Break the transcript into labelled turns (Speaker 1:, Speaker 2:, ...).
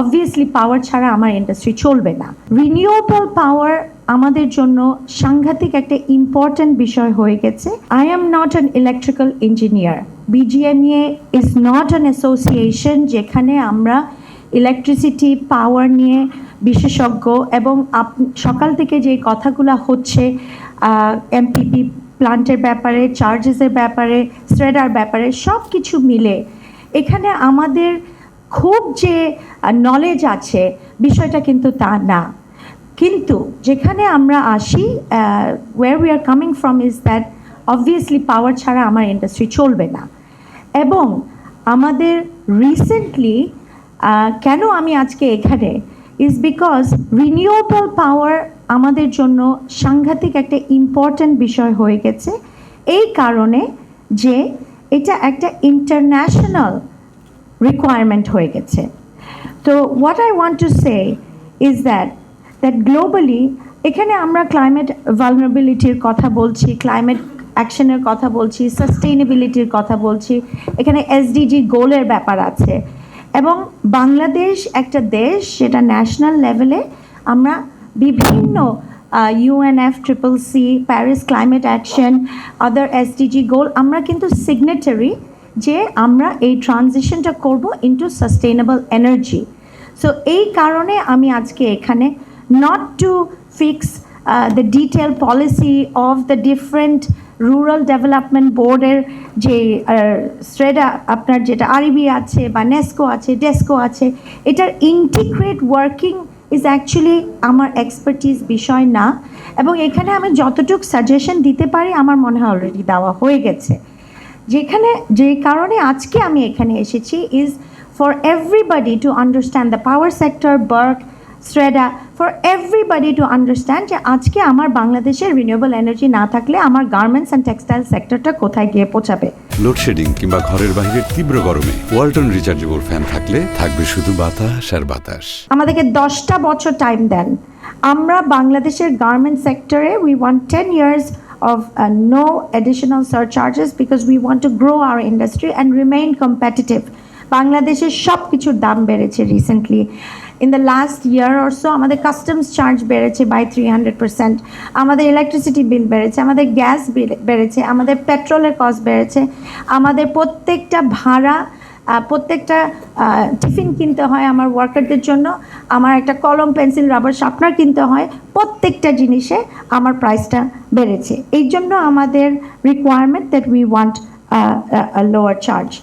Speaker 1: Obviously power ছাড়া আমার industry চলবে না। রিনিউয়েবল পাওয়ার আমাদের জন্য সাংঘাতিক একটা ইম্পর্ট্যান্ট বিষয় হয়ে গেছে। I am not an electrical engineer. BGMEA is not an association যেখানে আমরা ইলেকট্রিসিটি পাওয়ার নিয়ে বিশেষজ্ঞ এবং সকাল থেকে যে কথাগুলো হচ্ছে এমপিপি প্লান্টের ব্যাপারে, চার্জেসের ব্যাপারে, স্ট্রেডার ব্যাপারে সব কিছু মিলে এখানে আমাদের খুব যে নলেজ আছে বিষয়টা কিন্তু তা না। কিন্তু যেখানে আমরা আসি, where we are coming from is that obviously power ছাড়া আমার ইন্ডাস্ট্রি চলবে না। এবং আমাদের রিসেন্টলি কেন আমি আজকে এখানে ইজ বিকজ রিনিউয়েবল পাওয়ার আমাদের জন্য সাংঘাতিক একটা ইম্পর্ট্যান্ট বিষয় হয়ে গেছে, এই কারণে যে এটা একটা ইন্টারন্যাশনাল রিকোয়ারমেন্ট হয়ে গেছে। তো what I want to say is that globally এখানে আমরা ক্লাইমেট ভালনারেবিলিটির কথা বলছি, ক্লাইমেট অ্যাকশনের কথা বলছি, সাস্টেইনেবিলিটির কথা বলছি, এখানে এসডিজি গোলের ব্যাপার আছে। এবং বাংলাদেশ একটা দেশ যেটা ন্যাশনাল লেভেলে আমরা বিভিন্ন UNFCCC, প্যারিস ক্লাইমেট অ্যাকশন, আদার এসডিজি গোল আমরা কিন্তু সিগনেটারি যে আমরা এই ট্রানজিশনটা করব ইনটু সাস্টেইনেবল এনার্জি। সো এই কারণে আমি আজকে এখানে not to fix the detail policy of the different rural development বোর্ডের যে স্ট্রেডা আপনার যেটা আরইবি আছে বা নেস্কো আছে, ডেস্কো আছে, এটার ইন্টিগ্রেট ওয়ার্কিং ইজ অ্যাকচুয়ালি আমার এক্সপার্টিস বিষয় না। এবং এখানে আমি যতটুকু সাজেশন দিতে পারি আমার মনে হয় অলরেডি দেওয়া হয়ে গেছে। যে কারণে আজকে আমি এখানে এসেছি is for everybody to understand the power sector, বার্ক, স্ট্রেডা, ফর এভরিবডি টু আন্ডারস্ট্যান্ড যে আজকে আমার বাংলাদেশের রিনিউয়েবল এনার্জি না থাকলে আমার গার্মেন্টস অ্যান্ড টেক্সটাইল সেক্টরটা কোথায় গিয়ে পৌঁছাবে।
Speaker 2: লোডশেডিং কিংবা ঘরের বাইরের তীব্র গরমে ওয়ালটন রিচার্জেবল ফ্যান থাকলে থাকবে শুধু বাতাস আর বাতাস।
Speaker 1: আমাদেরকে 10টা বছর টাইম দেন, আমরা বাংলাদেশের গার্মেন্ট সেক্টরে we want 10 years of no additional surcharges because we want to grow our industry and remain competitive. বাংলাদেশের সব কিছুর দাম বেড়েছে recently. In the last year or so আমাদের কাস্টমস চার্জ বেড়েছে বাই 300%, আমাদের ইলেকট্রিসিটি বিল বেড়েছে, আমাদের গ্যাস বিল বেড়েছে, আমাদের পেট্রোলের কস্ট বেড়েছে, আমাদের প্রত্যেকটা ভাড়া, প্রত্যেকটা টিফিন কিনতে হয় আমার ওয়ার্কারদের জন্য, আমার একটা কলম, পেন্সিল, রাবার শার্পনার কিনতে হয়, প্রত্যেকটা জিনিসে আমার প্রাইসটা বেড়েছে। এই জন্য আমাদের requirement that we want a lower charge.